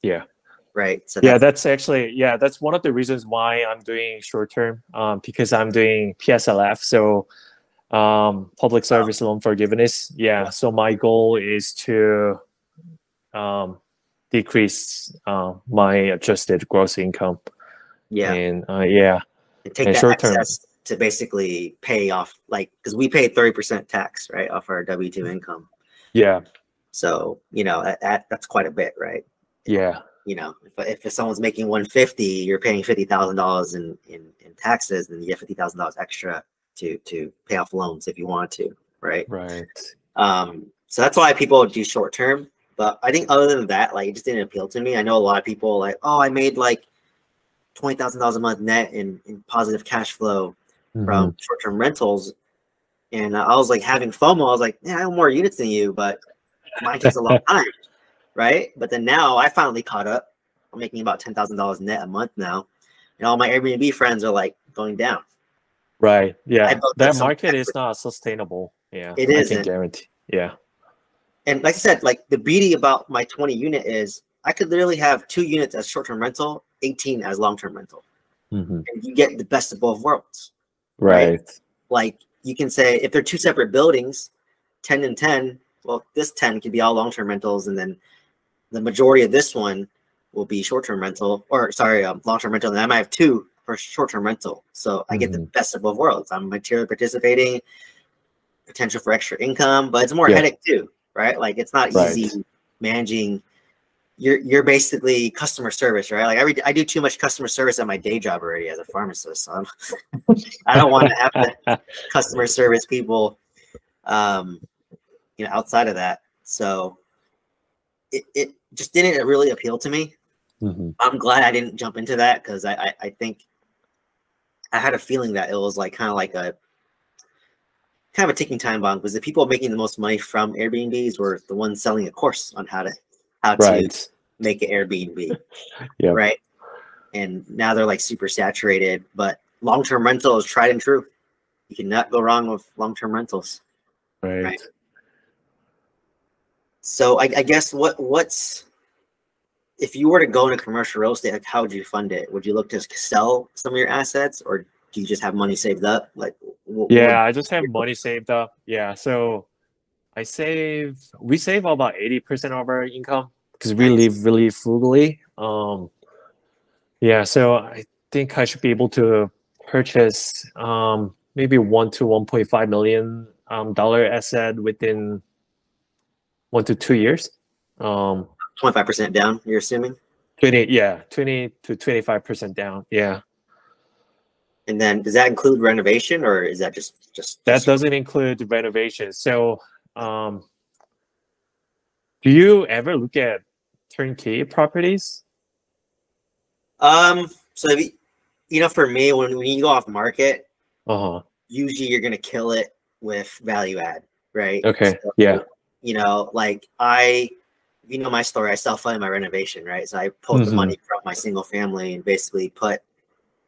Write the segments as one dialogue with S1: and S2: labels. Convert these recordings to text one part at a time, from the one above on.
S1: Yeah.
S2: right? So
S1: Yeah, that's actually, yeah, that's one of the reasons why I'm doing short term, because I'm doing PSLF, so public service loan forgiveness. Yeah, so my goal is to um, decrease my adjusted gross income,
S2: yeah,
S1: and yeah,
S2: and take
S1: and
S2: that
S1: short term.
S2: excess to basically pay off, like, because we pay 30% tax, right, off our W-2 income.
S1: Yeah,
S2: So, you know, that's quite a bit, right?
S1: yeah,
S2: You know, if someone's making 150, you're paying $50,000 in taxes, then you get $50,000 extra to pay off loans if you want to, right?
S1: right.
S2: So that's why people do short term. But I think other than that, like, it just didn't appeal to me. I know a lot of people like, oh, I made like $20,000 a month net in positive cash flow from short term rentals, and I was like having FOMO. I was like, yeah, I have more units than you, but mine takes a long time, right? But then now I finally caught up. I'm making about $10,000 net a month now, and all my Airbnb friends are like going down.
S1: Right.
S2: I
S1: Yeah,
S2: built up
S1: that
S2: some
S1: market is
S2: equity.
S1: not sustainable. Yeah,
S2: It
S1: I can
S2: isn't.
S1: guarantee. Yeah.
S2: And like I said, like the beauty about my 20 unit is I could literally have 2 units as short term rental, 18 as long term rental,
S1: Hmm.
S2: and you get the best of both worlds, right?
S1: Right.
S2: Like you can say if they're 2 separate buildings, 10 and 10, well, this 10 could be all long term rentals, and then the majority of this one will be short-term rental, or sorry, long-term rental. And I might have 2 for short-term rental. So I get the best of both worlds. I'm materially participating, potential for extra income, but it's more
S1: Yeah.
S2: headache too, right? Like it's not
S1: Right.
S2: easy managing. You're basically customer service, right? Like I do too much customer service at my day job already as a pharmacist. So I don't want to have to customer service people, you know, outside of that. So it just didn't really appeal to me. I'm glad I didn't jump into that because I think I had a feeling that it was like kind of a ticking time bomb, because the people making the most money from Airbnbs were the ones selling a course on how to
S1: Right.
S2: make an Airbnb,
S1: Yeah.
S2: right? And now they're like super saturated, but long-term rental is tried and true. You cannot go wrong with long-term rentals,
S1: Right.
S2: right? So I guess what's if you were to go into commercial real estate, like how would you fund it? Would you look to sell some of your assets, or do you just have money saved up? Like,
S1: Yeah, I just have money saved up. Yeah, so we save about 80% of our income because we
S2: nice.
S1: live really frugally. Yeah, so I think I should be able to purchase maybe 1 to 1.5 million dollar asset within 1 to 2 years.
S2: 25% down, you're assuming?
S1: 20 to 25% down. Yeah.
S2: And then does that include renovation, or is that
S1: That doesn't include the renovation. So do you ever look at turnkey properties?
S2: So if you know, for me, when you go off market,
S1: Uh-huh.
S2: usually you're gonna kill it with value add, right?
S1: Okay.
S2: So,
S1: Yeah.
S2: you know, like you know my story, I self-funded my renovation, right? So I pulled the
S1: Mm-hmm.
S2: money from my single family and basically put,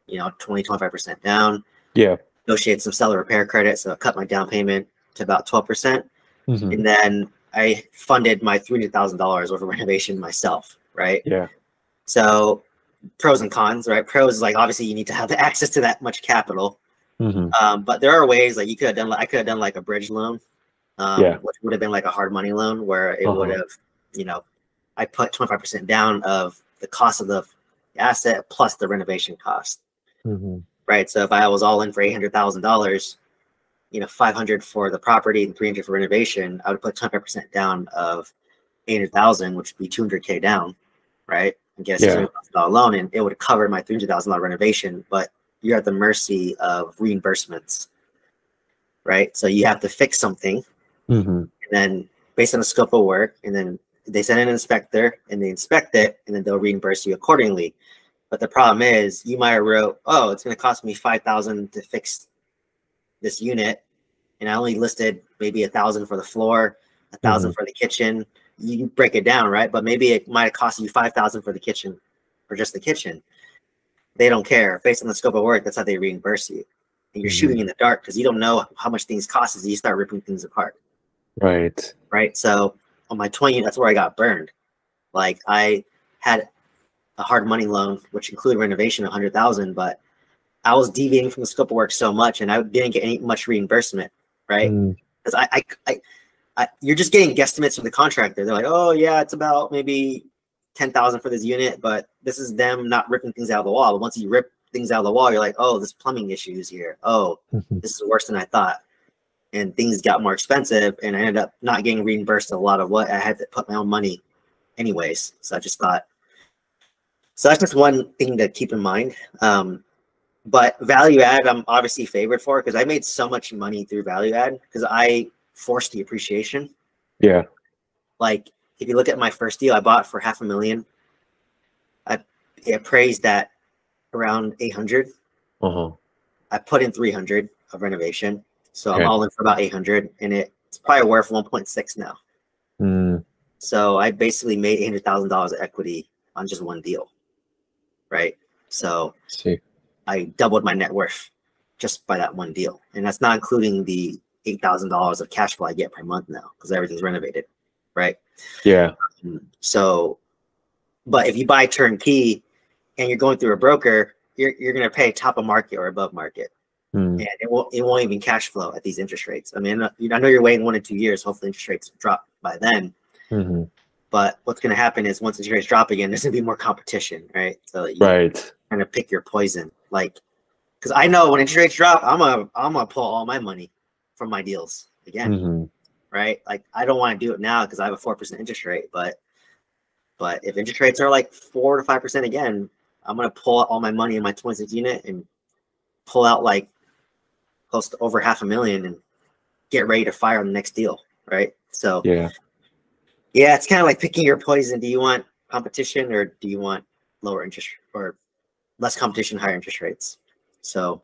S2: you know, 20-25% down,
S1: Yeah.
S2: negotiated some seller repair credit, so I cut my down payment to about 12%,
S1: Mm-hmm.
S2: and then I funded my $300,000 worth of renovation myself, right?
S1: Yeah.
S2: So pros and cons, right? Pros is like obviously you need to have the access to that much capital,
S1: Mm-hmm.
S2: but there are ways like you could have done. I could have done like a bridge loan,
S1: Yeah.
S2: which would have been like a hard money loan where it would
S1: Uh-huh.
S2: have, you know, I put 25% down of the cost of the asset plus the renovation cost,
S1: Mm-hmm.
S2: right? So if I was all in for $800,000, you know, 500 for the property and 300 for renovation, I would put 25% down of 800,000, which would be 200K down, right? And get a
S1: Yeah.
S2: $600,000 loan, and it would cover my $300,000 renovation. But you're at the mercy of reimbursements, right? So you have to fix something,
S1: Mm-hmm.
S2: and then based on the scope of work, and then they send an inspector, and they inspect it, and then they'll reimburse you accordingly. But the problem is, you might have wrote, "Oh, it's going to cost me $5,000 to fix this unit," and I only listed maybe $1,000 for the floor, $1,000
S1: Mm-hmm.
S2: for the kitchen. You break it down, right? But maybe it might have cost you $5,000 for the kitchen, for just the kitchen. They don't care. Based on the scope of work, that's how they reimburse you. And you're shooting in the dark because you don't know how much things cost as you start ripping things apart.
S1: Right.
S2: Right. So on my 20, that's where I got burned. Like I had a hard money loan, which included renovation, 100,000, but I was deviating from the scope of work so much, and I didn't get any much reimbursement, right? Because you're just getting guesstimates from the contractor. They're like, oh yeah, it's about maybe 10,000 for this unit, but this is them not ripping things out of the wall. But once you rip things out of the wall, you're like, oh, this plumbing issue is here. Oh, this is worse than I thought. And things got more expensive, and I ended up not getting reimbursed a lot of what I had to put my own money anyways. So I just thought, so that's just one thing to keep in mind. But value add, I'm obviously favored for, because I made so much money through value add because I forced the appreciation.
S1: Yeah.
S2: Like if you look at my first deal, I bought for $500,000. It appraised at around 800. I put in 300 of renovation, so I'm all in for about 800, and it's probably worth 1.6 now. So I basically made $800,000 of equity on just one deal, right? So I doubled my net worth just by that one deal, and that's not including the $8,000 of cash flow I get per month now because everything's renovated, right?
S1: Yeah.
S2: So, but if you buy turnkey and you're going through a broker, you're going to pay top of market or above market, and it won't even cash flow at these interest rates. I mean, I know you're waiting 1 to 2 years. Hopefully, interest rates drop by then. But what's going to happen is once interest rates drop again, there's going to be more competition, right? So you kind of pick your poison, like, because I know when interest rates drop, I'm gonna pull all my money from my deals again, right? Like I don't want to do it now because I have a 4% interest rate, but if interest rates are like 4 to 5% again, I'm gonna pull out all my money in my 26 unit and pull out like close to over $500,000 and get ready to fire on the next deal, right? So yeah, it's kind of like picking your poison. Do you want competition or do you want lower interest or less competition, higher interest rates? So,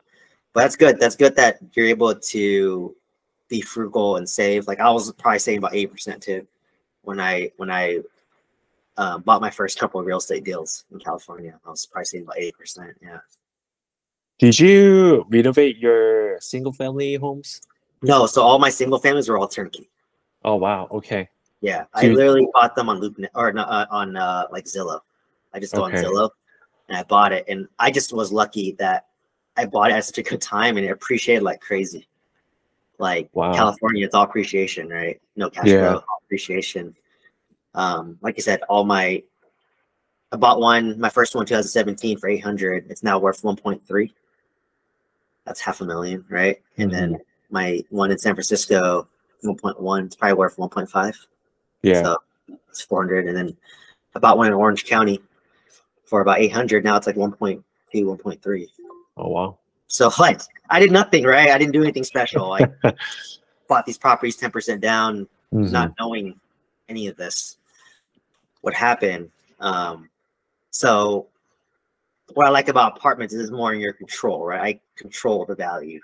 S2: but that's good. That's good that you're able to be frugal and save. Like I was probably saving about 8% too when I bought my first couple of real estate deals in California. I was probably saving about 8%. Yeah.
S1: Did you renovate your single family homes?
S2: No. So all my single families were all turnkey.
S1: Oh, wow. Okay.
S2: Yeah. I literally bought them on LoopNet or on like Zillow. I just go on Zillow and I bought it. And I just was lucky that I bought it at such a good time and it appreciated like crazy. Like California, it's all appreciation, right? No cash flow, all appreciation. Like you said, I bought my first one in 2017 for 800. It's now worth 1.3. That's $500,000, right? And then my one in San Francisco, 1.1. It's probably worth 1.5. Yeah. So it's 400. And then I bought one in Orange County for about 800. Now it's like 1.2, 1.3.
S1: Oh, wow.
S2: So like I did nothing, right? I didn't do anything special. I bought these properties 10% down, not knowing any of this would happen. So what I like about apartments is it's more in your control, right? I control the value.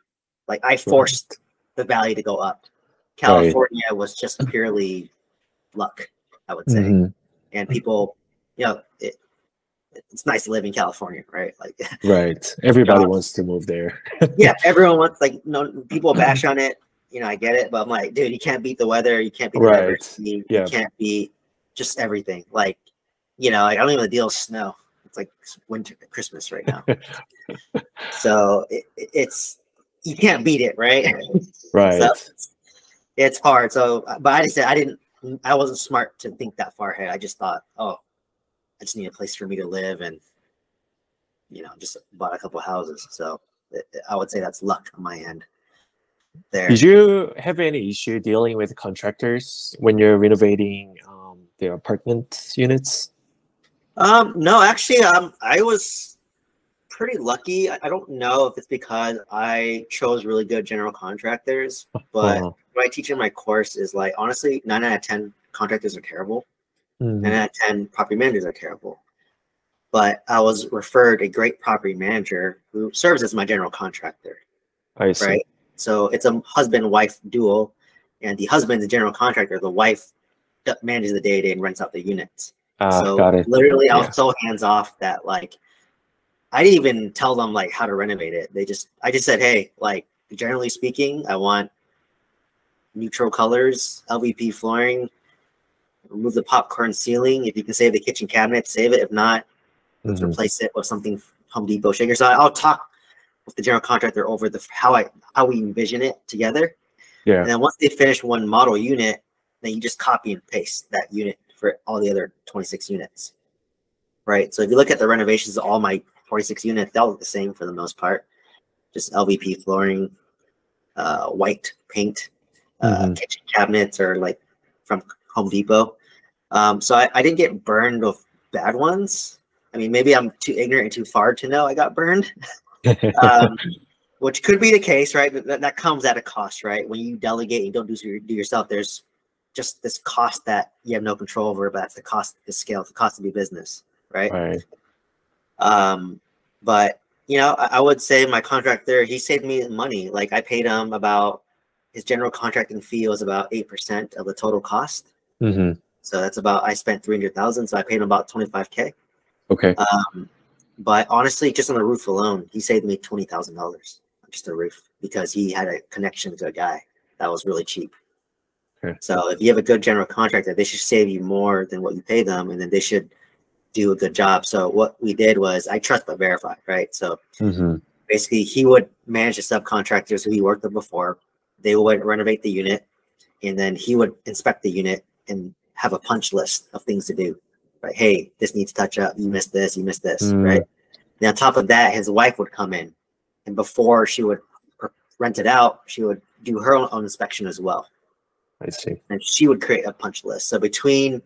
S2: Like I forced the value to go up. California was just purely luck, I would say. And people, it's nice to live in California, right? Like
S1: everybody wants to move there.
S2: Yeah, everyone wants, like, people bash on it. I get it, but I'm like, dude, you can't beat the weather. You can't beat the diversity. You can't beat just everything. Like, like I don't even deal with snow. It's like winter, Christmas right now. So it's you can't beat it, right? Right. So it's hard. So, but I just said I wasn't smart to think that far ahead. I just thought, oh, I just need a place for me to live, and just bought a couple of houses. So I would say that's luck on my end. There.
S1: Did you have any issue dealing with contractors when you're renovating their apartment units?
S2: No, actually, I was pretty lucky. I don't know if it's because I chose really good general contractors, but what I teach in my course is like, honestly, 9 out of 10 contractors are terrible. 9 out of 10 property managers are terrible. But I was referred a great property manager who serves as my general contractor.
S1: I see.
S2: Right? So it's a husband-wife duo, and the husband's a general contractor. The wife manages the day-to-day and rents out the units. So
S1: got it.
S2: Literally, I was so hands-off that like I didn't even tell them like how to renovate it. I just said, hey, like generally speaking, I want neutral colors, LVP flooring, remove the popcorn ceiling. If you can save the kitchen cabinet, save it. If not, let's replace it with something Home Depot shaker. So I'll talk with the general contractor over how we envision it together.
S1: Yeah.
S2: And then once they finish one model unit, then you just copy and paste that unit for all the other 26 units. Right. So if you look at the renovations of all my 46 units, they all look the same for the most part. Just LVP flooring, white paint, kitchen cabinets are like from Home Depot. So I didn't get burned with bad ones. I mean, maybe I'm too ignorant and too far to know I got burned, which could be the case, right? But that comes at a cost, right? When you delegate and you don't do yourself, there's just this cost that you have no control over, but that's the cost, the scale, the cost of your business, right? But you know, I would say my contractor, he saved me money. Like I paid him about, his general contracting fee was about 8% of the total cost. So that's about, I spent 300,000, so I paid him about 25K.
S1: Okay.
S2: But honestly, just on the roof alone, he saved me $20,000 on just the roof because he had a connection to a guy that was really cheap.
S1: Okay.
S2: So if you have a good general contractor, they should save you more than what you pay them, and then they should do a good job. So what we did was I trust but verify, right? So basically he would manage the subcontractors who he worked with before. They would renovate the unit, and then he would inspect the unit and have a punch list of things to do. Right? Hey, this needs touch up. You missed this. You missed this. Right? And on top of that, his wife would come in, and before she would rent it out, she would do her own inspection as well.
S1: I see.
S2: And she would create a punch list. So between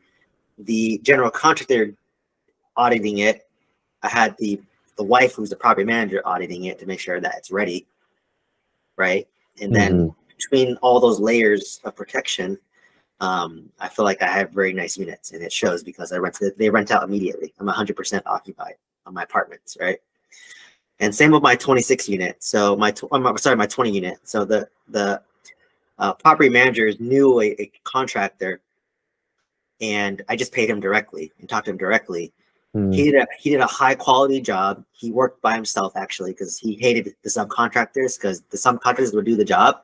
S2: the general contractor auditing it, I had the wife who's the property manager auditing it to make sure that it's ready, right? And then between all those layers of protection, I feel like I have very nice units, and it shows because they rent out immediately. I'm 100% occupied on my apartments, right? And same with my 26 unit. So my 20 unit. So the property managers knew a contractor, and I just paid him directly and talked to him directly. He did a high quality job. He worked by himself actually because he hated the subcontractors, because the subcontractors would do the job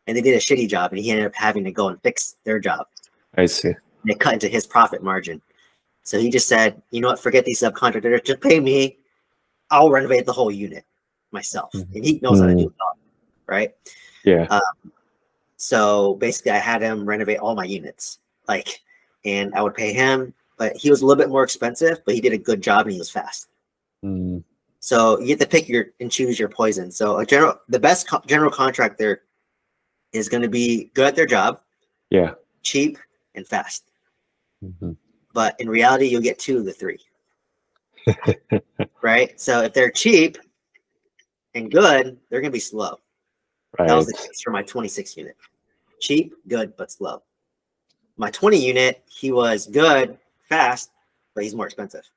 S2: and they did a shitty job, and he ended up having to go and fix their job.
S1: I see.
S2: And they cut into his profit margin. So he just said, you know what, forget these subcontractors, just pay me. I'll renovate the whole unit myself. And he knows how to do it all, right?
S1: Yeah.
S2: So basically I had him renovate all my units, and I would pay him, but he was a little bit more expensive, but he did a good job and he was fast. So you have to pick and choose your poison. So the best general contractor is going to be good at their job, cheap and fast. But in reality, you'll get 2 of the 3. Right? So if they're cheap and good, they're going to be slow. That was the case for my 26 unit. Cheap, good, but slow. My 20 unit, he was good, fast, but he's more expensive.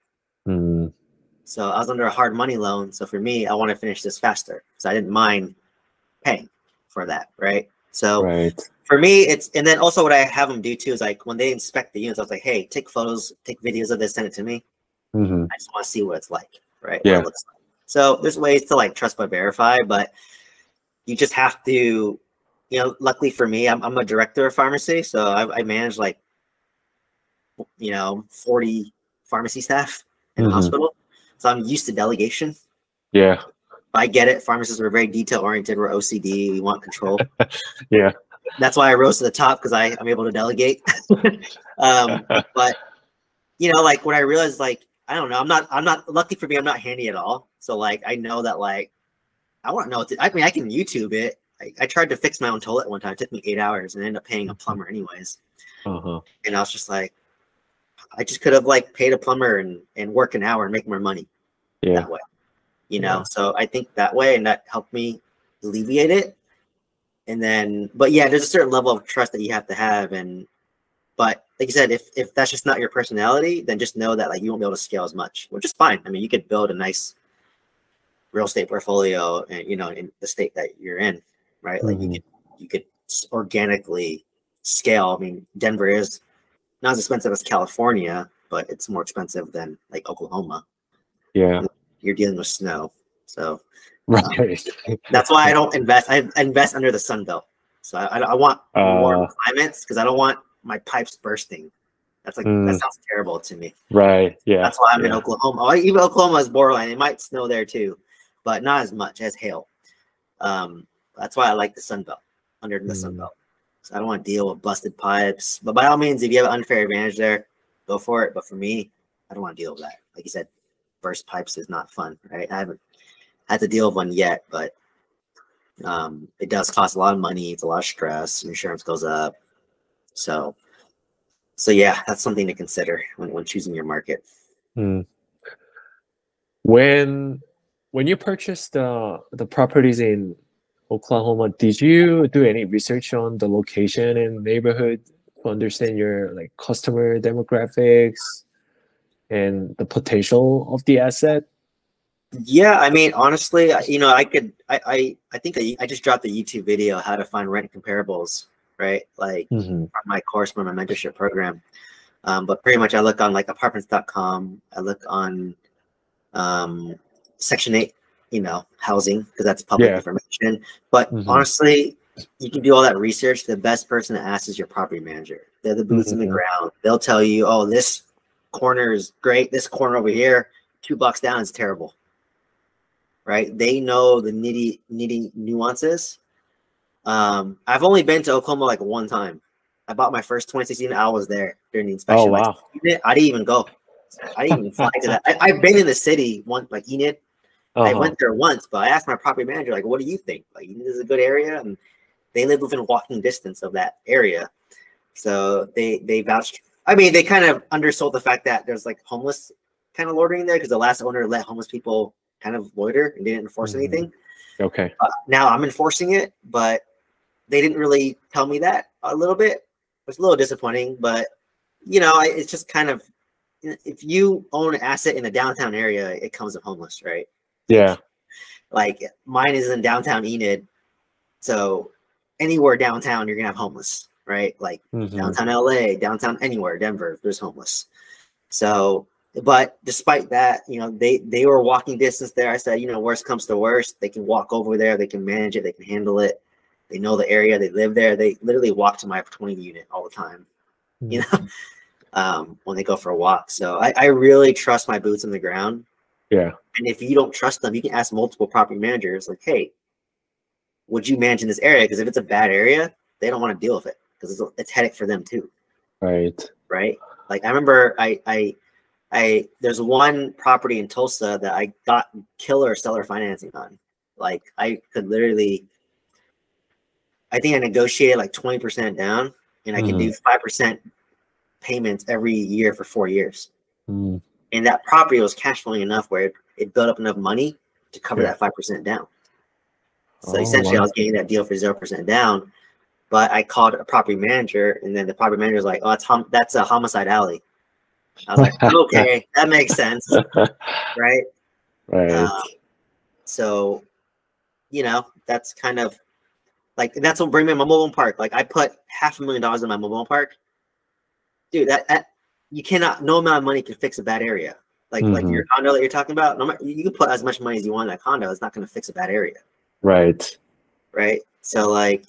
S2: So I was under a hard money loan. So for me, I want to finish this faster. So I didn't mind paying for that, right? So for me, and then also what I have them do too is like when they inspect the units, I was like, hey, take photos, take videos of this, send it to me. I just want to see what it's like, right? What it looks like. So there's ways to like trust but verify, but you just have to, luckily for me, I'm a director of pharmacy. So I manage 40 pharmacy staff in the hospital. So I'm used to delegation.
S1: Yeah.
S2: I get it. Pharmacists are very detail oriented. We're OCD. We want control.
S1: Yeah.
S2: That's why I rose to the top, because I'm able to delegate. But what I realized, I don't know, I'm not lucky for me, I'm not handy at all. So I know that I want to know I can YouTube it. I tried to fix my own toilet one time. It took me 8 hours and ended up paying a plumber anyways. And I was just like, I just could have paid a plumber and work an hour and make more money that way. So I think that way, and that helped me alleviate it. And then, but yeah, there's a certain level of trust that you have to have. But like you said, if that's just not your personality, then just know that you won't be able to scale as much, which is fine. I mean, you could build a nice real estate portfolio, and in the state that you're in, right? You could organically scale. I mean, Denver is not as expensive as California, but it's more expensive than Oklahoma. Yeah, you're dealing with snow, so that's why I don't invest. I invest under the sun belt. So I want warm climates, because I don't want my pipes bursting. That's like that sounds terrible to me.
S1: Right. Yeah.
S2: That's why I'm in Oklahoma. Oh, even Oklahoma is borderline. It might snow there too, but not as much as hail. That's why I like the Sun Belt, under the Sun Belt. So I don't want to deal with busted pipes. But by all means, if you have an unfair advantage there, go for it. But for me, I don't want to deal with that. Like you said, burst pipes is not fun, right? I haven't had to deal with one yet, but it does cost a lot of money. It's a lot of stress. Insurance goes up. So yeah, that's something to consider when choosing your market.
S1: When you purchased the properties in Oklahoma, did you do any research on the location and neighborhood to understand your like customer demographics and the potential of the asset?
S2: Yeah, I mean, honestly, I think I just dropped a YouTube video how to find rent comparables, right? Like from my course, from my mentorship program. But pretty much I look on like apartments.com. I look on Section 8, housing, because that's public information. But honestly, you can do all that research. The best person to ask is your property manager. They're the boots in the ground. They'll tell you, oh, this corner is great. This corner over here, 2 blocks down is terrible. Right? They know the nitty nuances. I've only been to Oklahoma like one time. I bought my first 2016. I was there during the inspection.
S1: Oh, wow.
S2: Like, I didn't even go. I didn't even fly to that. I've been in the city once, like Enid. I went there once, but I asked my property manager, like, what do you think? Like, this is a good area, and they live within walking distance of that area. So they vouched. I mean, they kind of undersold the fact that there's like homeless kind of loitering there because the last owner let homeless people kind of loiter and didn't enforce anything.
S1: Okay.
S2: Now I'm enforcing it, but they didn't really tell me that a little bit. It's a little disappointing, but it's just kind of, if you own an asset in a downtown area, it comes with homeless, right?
S1: Yeah.
S2: Like mine is in downtown Enid, so anywhere downtown you're gonna have homeless, right? Like downtown LA, downtown anywhere, Denver, there's homeless. So, but despite that, they were walking distance there. I said, worst comes to worst, they can walk over there, they can manage it, they can handle it. They know the area, they live there. They literally walk to my 20 unit all the time, when they go for a walk. So I really trust my boots on the ground.
S1: Yeah.
S2: And if you don't trust them, you can ask multiple property managers, like, hey, would you manage in this area? Because if it's a bad area, they don't want to deal with it because it's headache for them too.
S1: Right.
S2: Right. Like I remember there's one property in Tulsa that I got killer seller financing on. Like I could literally, I think I negotiated like 20% down, and I could do 5% payments every year for 4 years. And that property was cash flowing enough where it built up enough money to cover that 5% down. So essentially, I was getting that deal for 0% down. But I called a property manager, and then the property manager was like, "Oh, that's a homicide alley." I was like, "Okay, that makes sense, right?"
S1: Right.
S2: So, that's kind of like, that's what bring me my mobile park. Like I put $500,000 in my mobile park, dude. That you cannot. No amount of money can fix a bad area. Like your condo that you're talking about. No, you can put as much money as you want in that condo. It's not going to fix a bad area.
S1: Right.
S2: Right. So like,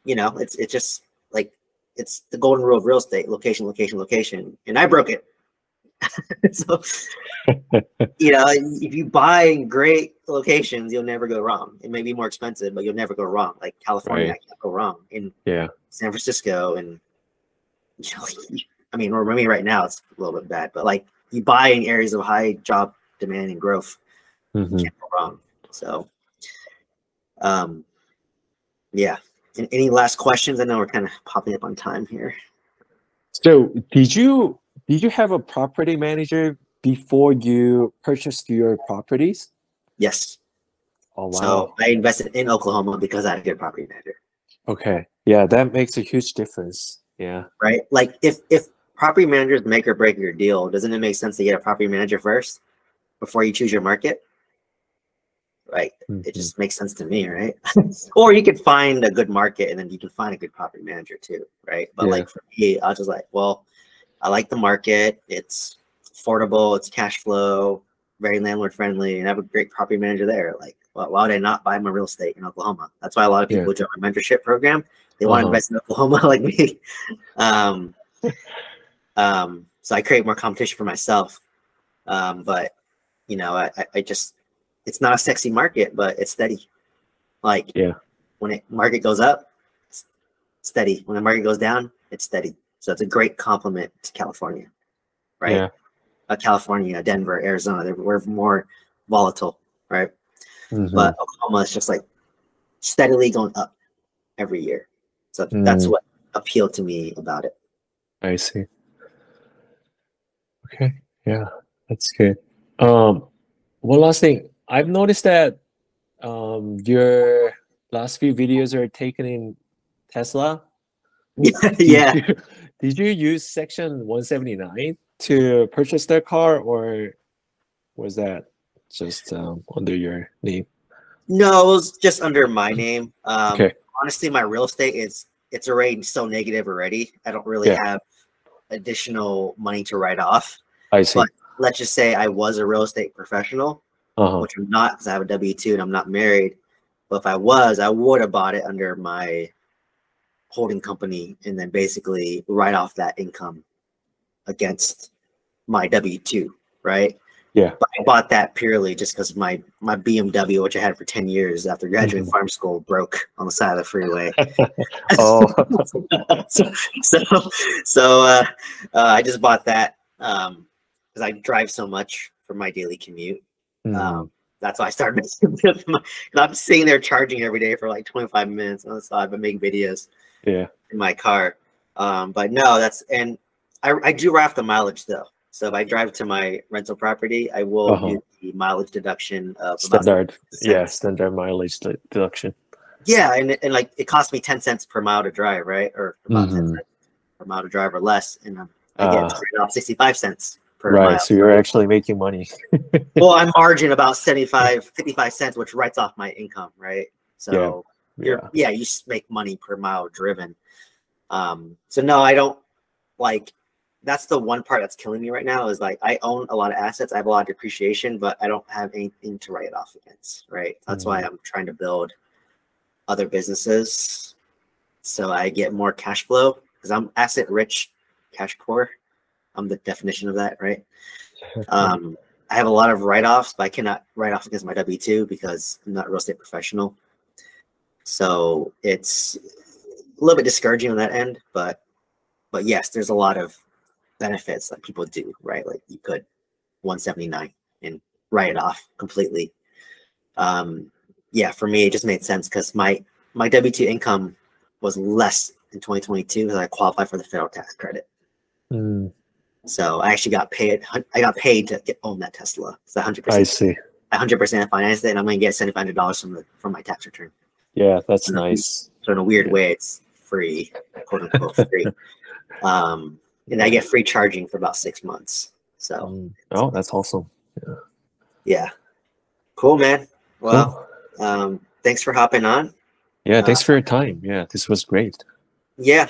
S2: it's just like, it's the golden rule of real estate: location, location, location. And I broke it. So, if you buy in great locations, you'll never go wrong. It may be more expensive, but you'll never go wrong. Like California, I can't go wrong. In San Francisco, and right now it's a little bit bad, but like you buy in areas of high job demand and growth, you can't go wrong. So, yeah. And any last questions? I know we're kind of popping up on time here.
S1: So did you have a property manager before you purchased your properties?
S2: Yes.
S1: Oh, wow.
S2: So I invested in Oklahoma because I had a good property manager.
S1: Okay. Yeah, that makes a huge difference. Yeah.
S2: Right. Like if property managers make or break your deal, doesn't it make sense to get a property manager first before you choose your market? Right. It just makes sense to me, right? Or you could find a good market and then you can find a good property manager too, right? But like for me, I was just like, well, I like the market. It's affordable. It's cash flow, very landlord friendly, and I have a great property manager there. Like, well, why would I not buy my real estate in Oklahoma? That's why a lot of people join my mentorship program. They want to invest in Oklahoma like me. So I create more competition for myself. But you know, I just, it's not a sexy market, but it's steady. Like when the market goes up, it's steady. When the market goes down, it's steady. So it's a great compliment to California, right? California, Denver, Arizona, we're more volatile, right? But Oklahoma is just like steadily going up every year. So that's what appealed to me about it.
S1: I see. Okay. Yeah, that's good. One last thing. I've noticed that your last few videos are taken in Tesla.
S2: Yeah.
S1: Did you use Section 179 to purchase that car, or was that just under your name?
S2: No, it was just under my name.
S1: Okay.
S2: Honestly, my real estate it's already so negative already. I don't really have additional money to write off.
S1: I see.
S2: But let's just say I was a real estate professional, which I'm not because I have a W-2 and I'm not married. But if I was, I would have bought it under my holding company and then basically write off that income against my W-2, right?
S1: Yeah.
S2: But I bought that purely just because my BMW, which I had for 10 years after graduating farm school, broke on the side of the freeway. So I just bought that because I drive so much for my daily commute. That's why I started making I'm sitting there charging every day for like 25 minutes on the side, but making videos in my car. But no, and I do write off the mileage though. So if I drive to my rental property, I will use the mileage deduction of
S1: standard mileage deduction.
S2: Yeah, and like it costs me 10 cents per mile to drive, right? Or about 10 cents per mile to drive or less, and I get to write off 65 cents per mile.
S1: So you're actually making money.
S2: Well, I margin about 55 cents, which writes off my income, right? So you make money per mile driven. So no, I don't like. That's the one part that's killing me right now is like I own a lot of assets. I have a lot of depreciation, but I don't have anything to write it off against, right? That's why I'm trying to build other businesses so I get more cash flow because I'm asset rich, cash poor. I'm the definition of that, right? I have a lot of write-offs, but I cannot write off against my W-2 because I'm not a real estate professional. So it's a little bit discouraging on that end, but yes, there's a lot of benefits that people do, right? Like you could 179 and write it off completely. For me, it just made sense because my W-2 income was less in 2022 because I qualified for the federal tax credit. So I actually got paid. I got paid to own that Tesla. It's 100%. I see. 100% financed it, and I'm going to get $7,500 from my tax return.
S1: Yeah, that's nice.
S2: So in a weird way, it's free, quote unquote free. And I get free charging for about 6 months. So
S1: that's awesome.
S2: Yeah. Cool, man. Well, thanks for hopping on.
S1: Yeah, thanks for your time. Yeah, this was great.
S2: Yeah.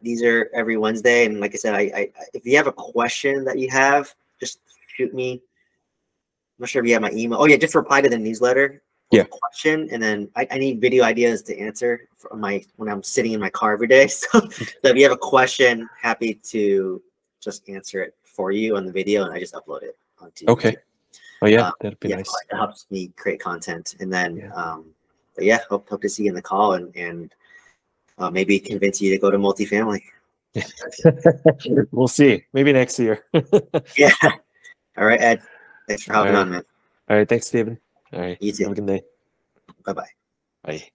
S2: These are every Wednesday, and like I said, I if you have a question that you have, just shoot me. I'm not sure if you have my email. Oh yeah, just reply to the newsletter. Question, and then I need video ideas to answer when I'm sitting in my car every day. So if you have a question, happy to just answer it for you on the video, and I just upload it onto YouTube.
S1: Oh yeah, that'd be nice.
S2: It helps me create content, and then but yeah, hope to see you in the call and maybe convince you to go to multifamily.
S1: We'll see. Maybe next year.
S2: Yeah. All right, Ed. Thanks for hopping on, man.
S1: All right. Thanks, Steven. All right.
S2: You too.
S1: Have a good day.
S2: Bye-bye.
S1: Bye.